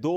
2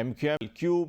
MQM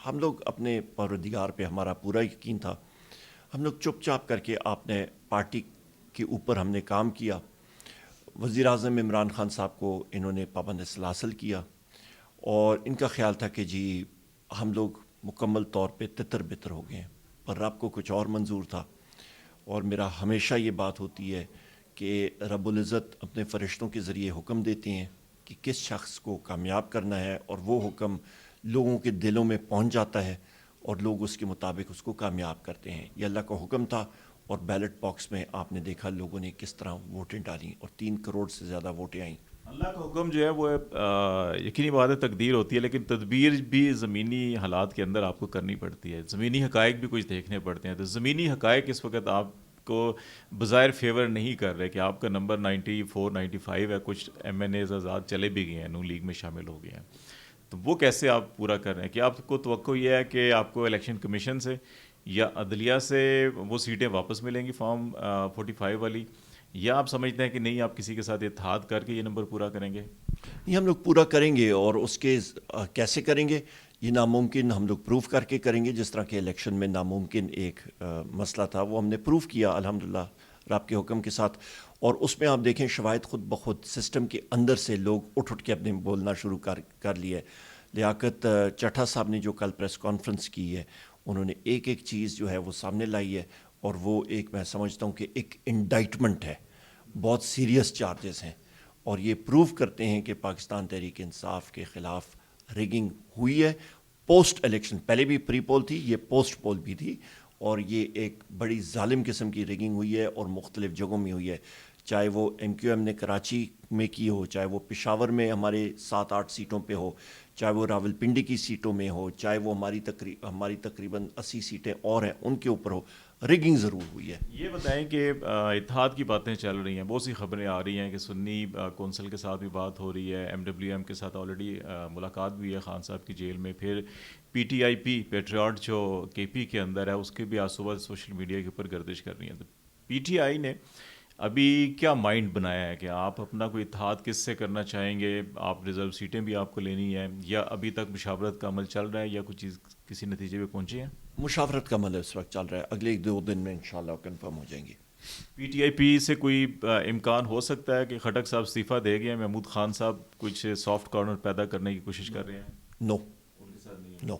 ہم لوگ اپنے پروردگار پہ ہمارا پورا یقین تھا. ہم لوگ چپ چاپ کر کے آپ نے پارٹی کے اوپر ہم نے کام کیا. وزیر اعظم عمران خان صاحب کو انہوں نے پابند سلاسل کیا اور ان کا خیال تھا کہ جی ہم لوگ مکمل طور پہ تتر بتر ہو گئے ہیں، پر رب کو کچھ اور منظور تھا. اور میرا ہمیشہ یہ بات ہوتی ہے کہ رب العزت اپنے فرشتوں کے ذریعے حکم دیتے ہیں کہ کس شخص کو کامیاب کرنا ہے، اور وہ حکم لوگوں کے دلوں میں پہنچ جاتا ہے اور لوگ اس کے مطابق اس کو کامیاب کرتے ہیں. یہ اللہ کا حکم تھا، اور بیلٹ باکس میں آپ نے دیکھا لوگوں نے کس طرح ووٹیں ڈالیں اور 3 کروڑ سے زیادہ ووٹیں آئیں. اللہ کا حکم جو ہے وہ یقینی بات ہے، تقدیر ہوتی ہے، لیکن تدبیر بھی زمینی حالات کے اندر آپ کو کرنی پڑتی ہے. زمینی حقائق بھی کچھ دیکھنے پڑتے ہیں. تو زمینی حقائق اس وقت آپ کو بظاہر فیور نہیں کر رہے کہ آپ کا نمبر 94 95 ہے. کچھ ایم این ایز آزاد چلے بھی گئے ہیں، نون لیگ میں شامل ہو گئے ہیں. تو وہ کیسے آپ پورا کر رہے ہیں؟ کہ آپ کو توقع یہ ہے کہ آپ کو الیکشن کمیشن سے یا عدلیہ سے وہ سیٹیں واپس ملیں گی فارم 45 والی، یا آپ سمجھتے ہیں کہ نہیں آپ کسی کے ساتھ اتحاد کر کے یہ نمبر پورا کریں گے؟ یہ ہم لوگ پورا کریں گے، اور اس کے کیسے کریں گے یہ ناممکن ہم لوگ پروف کر کے کریں گے. جس طرح کہ الیکشن میں ناممکن ایک مسئلہ تھا وہ ہم نے پروف کیا الحمدللہ رب کے حکم کے ساتھ. اور اس میں آپ دیکھیں شواہد خود بخود سسٹم کے اندر سے لوگ اٹھ کے اپنے بولنا شروع کر لیے. لیاقت چٹھا صاحب نے جو کل پریس کانفرنس کی ہے، انہوں نے ایک ایک چیز جو ہے وہ سامنے لائی ہے، اور وہ ایک میں سمجھتا ہوں کہ ایک انڈائٹمنٹ ہے، بہت سیریس چارجز ہیں، اور یہ پروف کرتے ہیں کہ پاکستان تحریک انصاف کے خلاف ریگنگ ہوئی ہے. پوسٹ الیکشن، پہلے بھی پری پول تھی، یہ پوسٹ پول بھی تھی، اور یہ ایک بڑی ظالم قسم کی ریگنگ ہوئی ہے اور مختلف جگہوں میں ہوئی ہے. چاہے وہ ایم کیو ایم نے کراچی میں کی ہو، چاہے وہ پشاور میں ہمارے 7-8 سیٹوں پہ ہو، چاہے وہ راول پنڈی کی سیٹوں میں ہو، چاہے وہ ہماری تقریباً 80 سیٹیں اور ہیں ان کے اوپر ہو، ریگنگ ضرور ہوئی ہے. یہ بتائیں کہ اتحاد کی باتیں چل رہی ہیں، بہت سی خبریں آ رہی ہیں کہ سنی کونسل کے ساتھ بھی بات ہو رہی ہے، ایم ڈبلیو ایم کے ساتھ آلریڈی ملاقات بھی ہے خان صاحب کی جیل میں. پھر P T I P patriot جو کے پی کے اندر ہے، اس کے بھی آج صبح سوشل میڈیا کے اوپر گردش کر رہی ہیں. تو پی ٹی آئی نے ابھی کیا مائنڈ بنایا ہے کہ آپ اپنا کوئی اتحاد کس سے کرنا چاہیں گے؟ آپ ریزرو سیٹیں بھی آپ کو لینی ہیں، یا ابھی تک مشاورت کا عمل چل رہا ہے، یا کچھ چیز کسی نتیجے پہ پہنچی ہیں؟ مشاورت کا عمل اس وقت چل رہا ہے، اگلے 2 دن میں انشاءاللہ کنفرم ہو جائیں گے. پی ٹی آئی پی سے کوئی امکان ہو سکتا ہے کہ خٹک صاحب استعفیٰ دے گئے ہیں، محمود خان صاحب کچھ سافٹ کارنر پیدا کرنے کی کوشش کر رہے ہیں؟ نو ان کے ساتھ نہیں نو.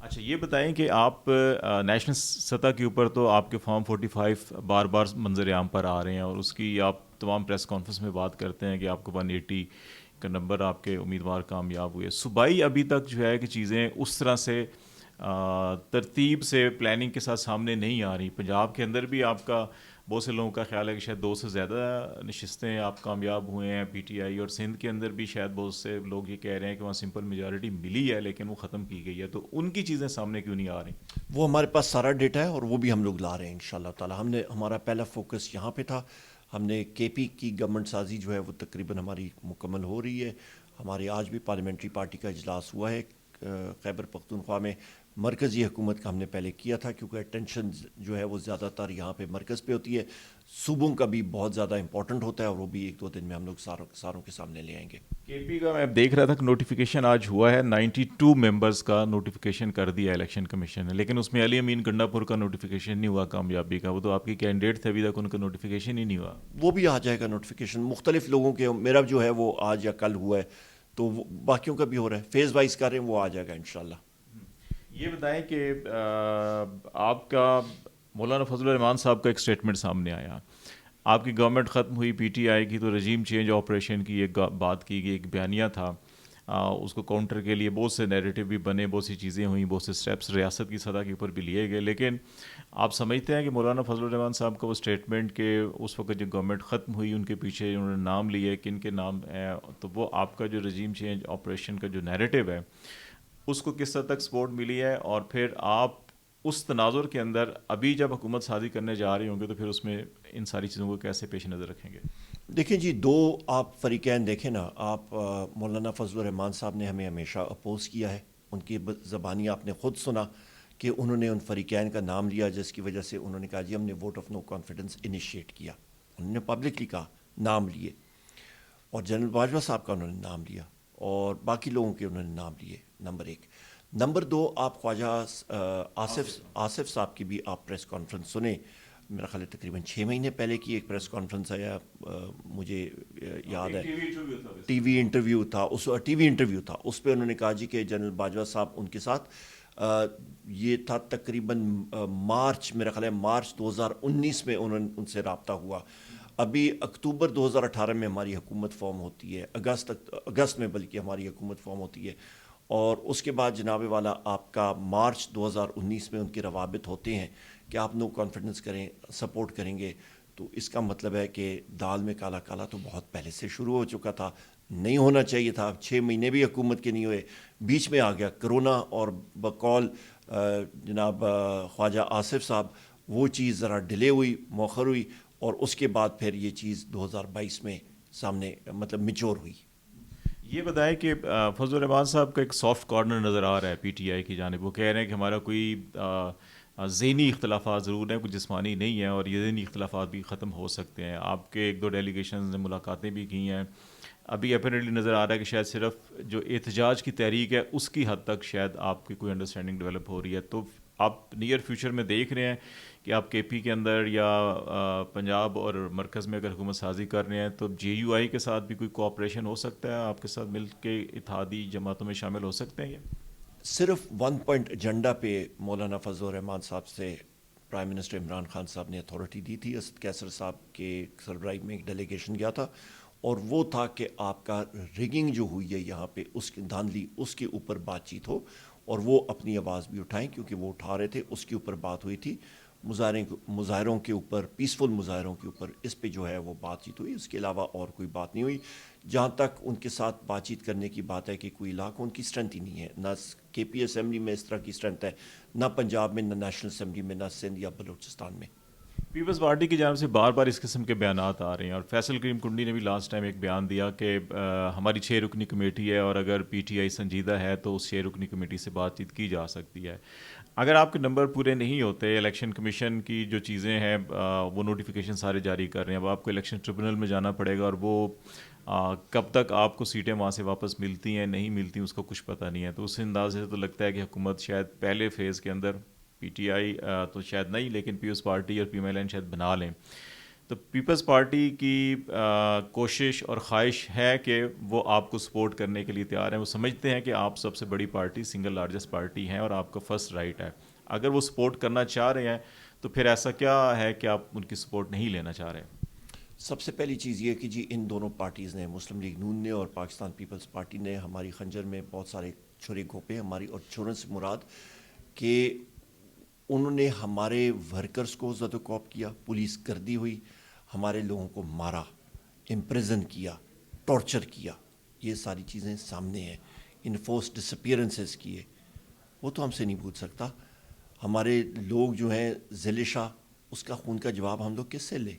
اچھا یہ بتائیں کہ آپ نیشنل سطح کے اوپر تو آپ کے فارم 45 بار بار منظر عام پر آ رہے ہیں، اور اس کی آپ تمام پریس کانفرنس میں بات کرتے ہیں کہ آپ کو 180 کا نمبر آپ کے امیدوار کامیاب ہوئے. صوبائی ابھی تک جو ہے کہ چیزیں اس طرح سے ترتیب سے پلاننگ کے ساتھ سامنے نہیں آ رہی. پنجاب کے اندر بھی آپ کا بہت سے لوگوں کا خیال ہے کہ شاید 2 سے زیادہ نشستیں آپ کامیاب ہوئے ہیں پی ٹی آئی، اور سندھ کے اندر بھی شاید بہت سے لوگ یہ کہہ رہے ہیں کہ وہاں سمپل میجارٹی ملی ہے لیکن وہ ختم کی گئی ہے. تو ان کی چیزیں سامنے کیوں نہیں آ رہی؟ وہ ہمارے پاس سارا ڈیٹا ہے، اور وہ بھی ہم لوگ لا رہے ہیں انشاءاللہ تعالی. ہمارا پہلا فوکس یہاں پہ تھا. ہم نے کے پی کی گورنمنٹ سازی جو ہے وہ تقریباً ہماری مکمل ہو رہی ہے. ہمارے آج بھی پارلیمنٹری پارٹی کا اجلاس ہوا ہے خیبر پختونخوا میں. مرکزی حکومت کا ہم نے پہلے کیا تھا، کیونکہ اٹینشن جو ہے وہ زیادہ تر یہاں پہ مرکز پہ ہوتی ہے. صوبوں کا بھی بہت زیادہ امپورٹنٹ ہوتا ہے، اور وہ بھی 1-2 دن میں ہم لوگ ساروں کے سامنے لے آئیں گے. کے پی کا میں دیکھ رہا تھا کہ نوٹیفیکیشن آج ہوا ہے، 92 ممبرز کا نوٹیفیکیشن کر دیا الیکشن کمیشن نے، لیکن اس میں علی امین گنڈا پور کا نوٹیفیکیشن نہیں ہوا کامیابی کا. وہ تو آپ کی کینڈیڈیٹ تھے، ابھی تک ان کا نوٹیفیکیشن ہی نہیں ہوا. وہ بھی آ جائے گا نوٹیفیکیشن مختلف لوگوں کے. میرا جو ہے وہ آج یا کل ہوا ہے، تو باقیوں کا بھی ہو رہا ہے، فیز وائز کر رہے ہیں، وہ آ جائے گا انشاءاللہ. یہ بتائیں کہ آپ کا مولانا فضل الرحمان صاحب کا ایک اسٹیٹمنٹ سامنے آیا، آپ کی گورنمنٹ ختم ہوئی پی ٹی آئی کی تو رجیم چینج آپریشن کی ایک بات کی گئی، ایک بیانیہ تھا. اس کو کاؤنٹر کے لیے بہت سے نیریٹو بھی بنے، بہت سی چیزیں ہوئیں، بہت سے سٹیپس ریاست کی سطح کے اوپر بھی لیے گئے. لیکن آپ سمجھتے ہیں کہ مولانا فضل الرحمان صاحب کا وہ اسٹیٹمنٹ کہ اس وقت جب گورنمنٹ ختم ہوئی ان کے پیچھے انہوں نے نام لیے، کن کے نام ہیں، تو وہ آپ کا جو رجیم چینج آپریشن کا جو نیریٹو ہے اس کو کس حد تک سپورٹ ملی ہے؟ اور پھر آپ اس تناظر کے اندر ابھی جب حکومت سازی کرنے جا رہے ہوں گے تو پھر اس میں ان ساری چیزوں کو کیسے پیش نظر رکھیں گے؟ دیکھیں جی، 2 آپ فریقین دیکھیں نا. آپ مولانا فضل الرحمان صاحب نے ہمیں ہمیشہ اپوز کیا ہے. ان کی زبانی آپ نے خود سنا کہ انہوں نے ان فریقین کا نام لیا، جس کی وجہ سے انہوں نے کہا جی ہم نے vote of no confidence initiate کیا. انہوں نے پبلکلی کہا، نام لیے، اور جنرل باجوہ صاحب کا انہوں نے نام لیا، اور باقی لوگوں کے انہوں نے نام لیے. نمبر 1. نمبر 2، آپ خواجہ آصف صاحب کی بھی آپ پریس کانفرنس سنیں. میرا خیال ہے تقریباً 6 مہینے پہلے کی ایک پریس کانفرنس آیا، مجھے یاد ہے ٹی وی انٹرویو تھا. اس پہ انہوں نے کہا جی کہ جنرل باجوہ صاحب ان کے ساتھ یہ تھا تقریباً مارچ، میرا خیال ہے مارچ 2019 میں ان سے رابطہ ہوا. ابھی اکتوبر 2018 میں ہماری حکومت فارم ہوتی ہے، اگست میں بلکہ ہماری حکومت فارم ہوتی ہے، اور اس کے بعد جناب والا آپ کا مارچ 2019 میں ان کے روابط ہوتے ہیں کہ آپ نو کانفیڈنس کریں، سپورٹ کریں گے. تو اس کا مطلب ہے کہ دال میں کالا کالا تو بہت پہلے سے شروع ہو چکا تھا، نہیں ہونا چاہیے تھا. 6 مہینے بھی حکومت کے نہیں ہوئے، بیچ میں آ گیا کرونا، اور بقول جناب خواجہ آصف صاحب وہ چیز ذرا ڈیلے ہوئی، مؤخر ہوئی، اور اس کے بعد پھر یہ چیز 2022 میں سامنے مطلب میچور ہوئی. یہ بتائیں کہ فضل الرحمان صاحب کا ایک سافٹ کارنر نظر آ رہا ہے پی ٹی آئی کی جانب. وہ کہہ رہے ہیں کہ ہمارا کوئی ذہنی اختلافات ضرور ہیں، کوئی جسمانی نہیں ہیں، اور یہ ذہنی اختلافات بھی ختم ہو سکتے ہیں. آپ کے 1-2 ڈیلیگیشنز نے ملاقاتیں بھی کی ہیں. ابھی اپیرنٹلی نظر آ رہا ہے کہ شاید صرف جو احتجاج کی تحریک ہے اس کی حد تک شاید آپ کی کوئی انڈرسٹینڈنگ ڈیولپ ہو رہی ہے. تو آپ نیئر فیوچر میں دیکھ رہے ہیں کہ آپ کے پی کے اندر یا پنجاب اور مرکز میں اگر حکومت سازی کر رہے ہیں تو جے یو آئی کے ساتھ بھی کوئی کوآپریشن ہو سکتا ہے، آپ کے ساتھ مل کے اتحادی جماعتوں میں شامل ہو سکتے ہیں؟ یہ صرف 1 پوائنٹ ایجنڈا پہ مولانا فضل الرحمان صاحب سے پرائم منسٹر عمران خان صاحب نے اتھارٹی دی تھی. اسد کیسر صاحب کے سربراہی میں ایک ڈیلیگیشن گیا تھا، اور وہ تھا کہ آپ کا ریگنگ جو ہوئی ہے یہاں پہ، اس کی دھاندلی، اس کے اوپر بات چیت ہو، اور وہ اپنی آواز بھی اٹھائیں کیونکہ وہ اٹھا رہے تھے. اس کے اوپر بات ہوئی تھی. مظاہروں کے اوپر، پیسفل مظاہروں کے اوپر، اس پہ جو ہے وہ بات چیت ہوئی. اس کے علاوہ اور کوئی بات نہیں ہوئی. جہاں تک ان کے ساتھ بات چیت کرنے کی بات ہے کہ کوئی علاقہ ان کی اسٹرینتھ ہی نہیں ہے، نہ کے پی اسمبلی میں اس طرح کی اسٹرینتھ ہے، نہ پنجاب میں، نہ نیشنل اسمبلی میں، نہ سندھ یا بلوچستان میں. پیپلز پارٹی کی جانب سے بار بار اس قسم کے بیانات آ رہے ہیں، اور فیصل کریم کنڈی نے بھی لاسٹ ٹائم ایک بیان دیا کہ ہماری 6 رکنی کمیٹی ہے، اور اگر پی ٹی آئی سنجیدہ ہے تو اس 6 رکنی کمیٹی سے بات چیت کی جا سکتی ہے. اگر آپ کے نمبر پورے نہیں ہوتے، الیکشن کمیشن کی جو چیزیں ہیں وہ نوٹیفیکیشن سارے جاری کر رہے ہیں، اب آپ کو الیکشن ٹریبونل میں جانا پڑے گا، اور وہ کب تک آپ کو سیٹیں وہاں سے واپس ملتی ہیں نہیں ملتی اس کا کچھ پتہ نہیں ہے. تو اس انداز سے تو لگتا ہے کہ حکومت شاید پہلے فیز کے اندر پی ٹی آئی تو شاید نہیں، لیکن پیپلز پارٹی اور پی ایم ایل این شاید بنا لیں. تو پیپلز پارٹی کی کوشش اور خواہش ہے کہ وہ آپ کو سپورٹ کرنے کے لیے تیار ہیں. وہ سمجھتے ہیں کہ آپ سب سے بڑی پارٹی، سنگل لارجسٹ پارٹی ہیں، اور آپ کا فرسٹ رائٹ ہے. اگر وہ سپورٹ کرنا چاہ رہے ہیں تو پھر ایسا کیا ہے کہ آپ ان کی سپورٹ نہیں لینا چاہ رہے؟ سب سے پہلی چیز یہ کہ جی ان دونوں پارٹیز نے، مسلم لیگ نون نے اور پاکستان پیپلز پارٹی نے، ہماری خنجر میں بہت سارے چھرے گھوپے. ہماری اور چھروں سے مراد کہ انہوں نے ہمارے ورکرز کو زد و کوب کیا، پولیس گردی ہوئی، ہمارے لوگوں کو مارا، امپریزن کیا، ٹارچر کیا. یہ ساری چیزیں سامنے ہیں. انفورس ڈسپیئرنسز کیے، وہ تو ہم سے نہیں پوچھ سکتا. ہمارے لوگ جو ہیں ذیل شاہ، اس کا خون کا جواب ہم لوگ کس سے لیں؟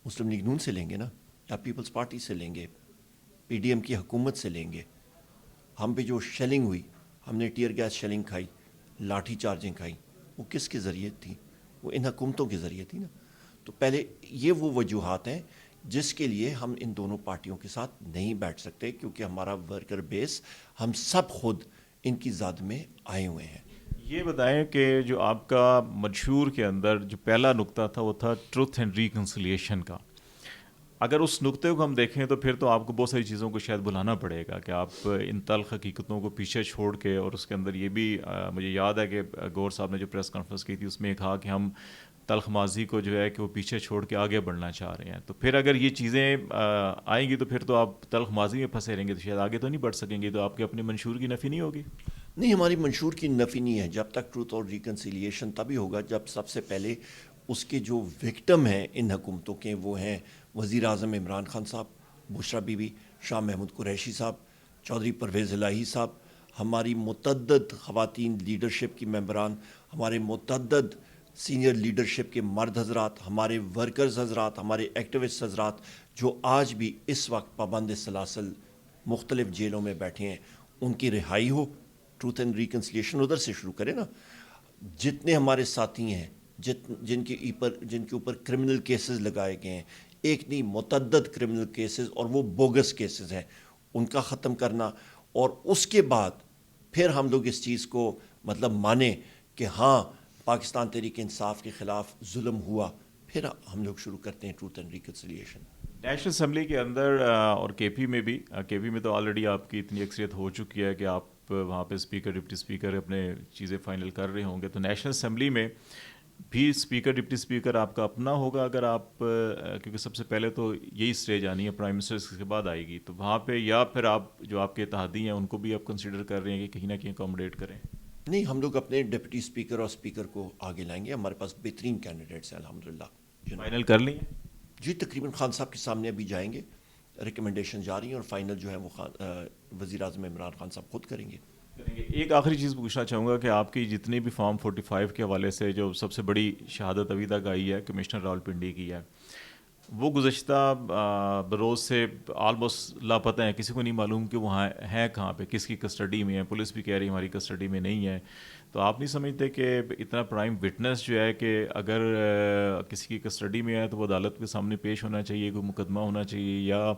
مسلم لیگ نون سے لیں گے نا، یا پیپلز پارٹی سے لیں گے، پی ڈی ایم کی حکومت سے لیں گے. ہم پہ جو شیلنگ ہوئی، ہم نے ٹیئر گیس شیلنگ کھائی، لاٹھی چارجیں کھائی، وہ کس کے ذریعے تھی؟ وہ ان حکومتوں کے ذریعے تھی نا. تو پہلے یہ وہ وجوہات ہیں جس کے لیے ہم ان دونوں پارٹیوں کے ساتھ نہیں بیٹھ سکتے، کیونکہ ہمارا ورکر بیس، ہم سب خود ان کی زاد میں آئے ہوئے ہیں. یہ بتائیں کہ جو آپ کا منشور کے اندر جو پہلا نقطہ تھا وہ تھا ٹروتھ اینڈ ریکنسیلیشن کا. اگر اس نقطے کو ہم دیکھیں تو پھر تو آپ کو بہت ساری چیزوں کو شاید بلانا پڑے گا کہ آپ ان تلخ حقیقتوں کو پیچھے چھوڑ کے، اور اس کے اندر یہ بھی مجھے یاد ہے کہ گور صاحب نے جو پریس کانفرنس کی تھی اس میں کہا کہ ہم تلخ ماضی کو جو ہے کہ وہ پیچھے چھوڑ کے آگے بڑھنا چاہ رہے ہیں. تو پھر اگر یہ چیزیں آئیں گی تو پھر تو آپ تلخ ماضی میں پھنسے رہیں گے، تو شاید آگے تو نہیں بڑھ سکیں گے. تو آپ کے اپنے منشور کی نفی نہیں ہوگی؟ نہیں، ہماری منشور کی نفی نہیں ہے. جب تک ٹروتھ اور ریکنسیلیشن تبھی ہوگا جب سب سے پہلے اس کے جو وکٹم ہیں ان حکومتوں کے، وہ ہیں وزیر اعظم عمران خان صاحب، بشرا بی بی، شاہ محمود قریشی صاحب، چودھری پرویز الہی صاحب، ہماری متعدد خواتین لیڈرشپ کی ممبران، ہمارے متعدد سینئر لیڈرشپ کے مرد حضرات، ہمارے ورکرز حضرات، ہمارے ایکٹیوسٹ حضرات جو آج بھی اس وقت پابند سلاسل مختلف جیلوں میں بیٹھے ہیں، ان کی رہائی ہو. ٹروتھ اینڈ ریکنسیلیشن ادھر سے شروع کرے نا. جتنے ہمارے ساتھی ہیں جن کے اوپر کرمنل کیسز لگائے گئے ہیں، ایک نہیں متعدد کرمنل کیسز، اور وہ بوگس کیسز ہیں، ان کا ختم کرنا. اور اس کے بعد پھر ہم لوگ اس چیز کو مطلب مانیں کہ ہاں پاکستان تحریک انصاف کے خلاف ظلم ہوا، پھر ہم لوگ شروع کرتے ہیں truth and reconciliation. National assembly کے اندر اور کے پی میں بھی، کے پی میں تو آلریڈی آپ کی اتنی اکثریت ہو چکی ہے کہ آپ وہاں پہ اسپیکر ڈپٹی اسپیکر اپنے چیزیں فائنل کر رہے ہوں گے، تو نیشنل اسمبلی میں بھی اسپیکر ڈپٹی اسپیکر آپ کا اپنا ہوگا اگر آپ، کیونکہ سب سے پہلے تو یہی اسٹیج آنی ہے پرائم منسٹر کے بعد آئے گی، تو وہاں پہ یا پھر آپ جو آپ کے اتحادی ہیں ان کو بھی آپ کنسیڈر کر رہے ہیں کہ کہیں نہ کہیں اکوموڈیٹ کریں؟ نہیں، ہم لوگ اپنے ڈپٹی اسپیکر اور اسپیکر کو آگے لائیں گے. ہمارے پاس بہترین کینڈیڈیٹس ہیں الحمدللہ. فائنل کر لیں؟ جی تقریباً خان صاحب کے سامنے ابھی جائیں گے، ریکمنڈیشن جاری ہیں، اور فائنل جو ہے وہ وزیر اعظم عمران خان صاحب خود کریں گے. ایک آخری چیز پوچھنا چاہوں گا کہ آپ کی جتنی بھی فارم 45 کے حوالے سے جو سب سے بڑی شہادت ابھی تک آئی ہے کمشنر راولپنڈی کی ہے، وہ گزشتہ بروز سے آلموسٹ لاپتہ ہیں، کسی کو نہیں معلوم کہ وہاں ہیں کہاں پہ، کس کی کسٹڈی میں ہے. پولیس بھی کہہ رہی ہے ہماری کسٹڈی میں نہیں ہے. تو آپ نہیں سمجھتے کہ اتنا پرائم وٹنس جو ہے کہ اگر کسی کی کسٹڈی میں ہے تو وہ عدالت کے سامنے پیش ہونا چاہیے، کوئی مقدمہ ہونا چاہیے، یا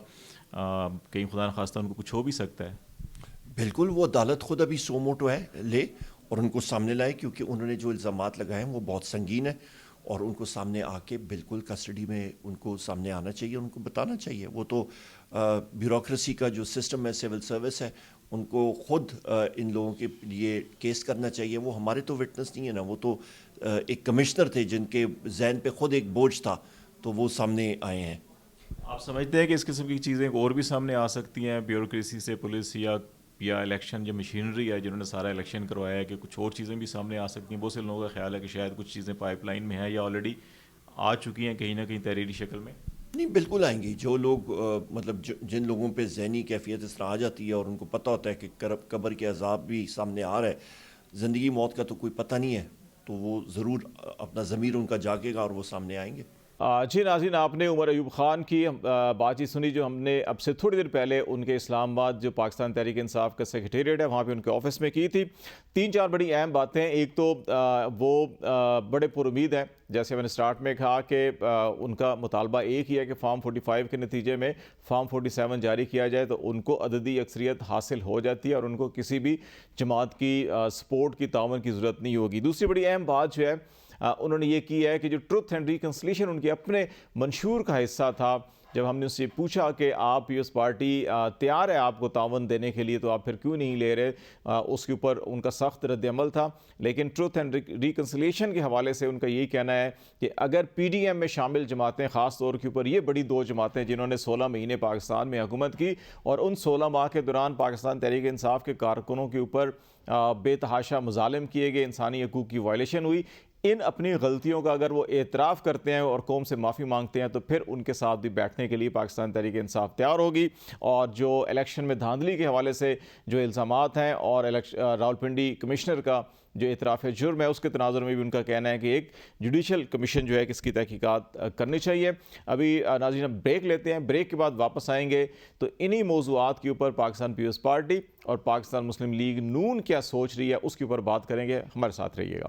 کہیں خدا نخواستہ ان کو کچھ ہو بھی سکتا ہے؟ بالکل، وہ عدالت خود ابھی سو موٹو ہے لے اور ان کو سامنے لائے، کیونکہ انہوں نے جو الزامات لگائے ہیں وہ بہت سنگین ہیں، اور ان کو سامنے آ کے بالکل کسٹڈی میں ان کو سامنے آنا چاہیے، ان کو بتانا چاہیے. وہ تو بیوروکریسی کا جو سسٹم ہے، سول سروس ہے، ان کو خود ان لوگوں کے لیے کیس کرنا چاہیے. وہ ہمارے تو وٹنس نہیں ہے نا، وہ تو ایک کمشنر تھے جن کے ذہن پہ خود ایک بوجھ تھا، تو وہ سامنے آئے ہیں. آپ سمجھتے ہیں کہ اس قسم کی چیزیں اور بھی سامنے آ سکتی ہیں بیوروکریسی سے، پولیس یا الیکشن جو مشینری ہے جنہوں نے سارا الیکشن کروایا ہے، کہ کچھ اور چیزیں بھی سامنے آ سکتی ہیں؟ بہت سے لوگوں کا خیال ہے کہ شاید کچھ چیزیں پائپ لائن میں ہیں یا آلریڈی آ چکی ہیں کہیں نہ کہیں تحریری شکل میں. نہیں، بالکل آئیں گی. جو لوگ مطلب جن لوگوں پہ ذہنی کیفیت اس طرح آ جاتی ہے اور ان کو پتہ ہوتا ہے کہ قبر کے عذاب بھی سامنے آ رہا ہے، زندگی موت کا تو کوئی پتہ نہیں ہے، تو وہ ضرور اپنا ضمیر ان کا جاگے گا اور وہ سامنے آئیں گے. جی ناظرین، آپ نے عمر ایوب خان کی بات چیت سنی جو ہم نے اب سے تھوڑی دیر پہلے ان کے اسلام آباد جو پاکستان تحریک انصاف کا سیکریٹریٹ ہے وہاں پہ ان کے آفس میں کی تھی. 3-4 بڑی اہم باتیں. ایک تو وہ بڑے پر امید ہیں، جیسے میں نے سٹارٹ میں کہا کہ ان کا مطالبہ ایک ہی ہے کہ فارم 45 کے نتیجے میں فارم 47 جاری کیا جائے تو ان کو عددی اکثریت حاصل ہو جاتی ہے اور ان کو کسی بھی جماعت کی سپورٹ کی، تعاون کی ضرورت نہیں ہوگی. دوسری بڑی اہم بات جو ہے انہوں نے یہ کی ہے کہ جو ٹروتھ اینڈ ریکنسیلیشن ان کے اپنے منشور کا حصہ تھا، جب ہم نے اس سے پوچھا کہ آپ پیپلز پارٹی تیار ہے آپ کو تعاون دینے کے لیے تو آپ پھر کیوں نہیں لے رہے، اس کے اوپر ان کا سخت رد عمل تھا. لیکن ٹروتھ اینڈ ریکنسیلیشن کے حوالے سے ان کا یہی کہنا ہے کہ اگر پی ڈی ایم میں شامل جماعتیں، خاص طور کے اوپر یہ بڑی 2 جماعتیں جنہوں نے 16 مہینے پاکستان میں حکومت کی اور ان 16 ماہ کے دوران پاکستان تحریک انصاف کے کارکنوں کے اوپر بے تحاشا مظالم کیے گئے، انسانی حقوق کی وائلیشن ہوئی، ان اپنی غلطیوں کا اگر وہ اعتراف کرتے ہیں اور قوم سے معافی مانگتے ہیں تو پھر ان کے ساتھ بھی بیٹھنے کے لیے پاکستان تحریک انصاف تیار ہوگی. اور جو الیکشن میں دھاندلی کے حوالے سے جو الزامات ہیں اور راولپنڈی کمشنر کا جو اعتراف جرم ہے اس کے تناظر میں بھی ان کا کہنا ہے کہ ایک جوڈیشل کمیشن جو ہے کہ اس کی تحقیقات کرنی چاہیے. ابھی ناظرین بریک لیتے ہیں، بریک کے بعد واپس آئیں گے تو انہی موضوعات کے اوپر پاکستان پیپلز پارٹی اور پاکستان مسلم لیگ نون کیا سوچ رہی ہے اس کے اوپر بات کریں گے. ہمارے ساتھ رہیے گا.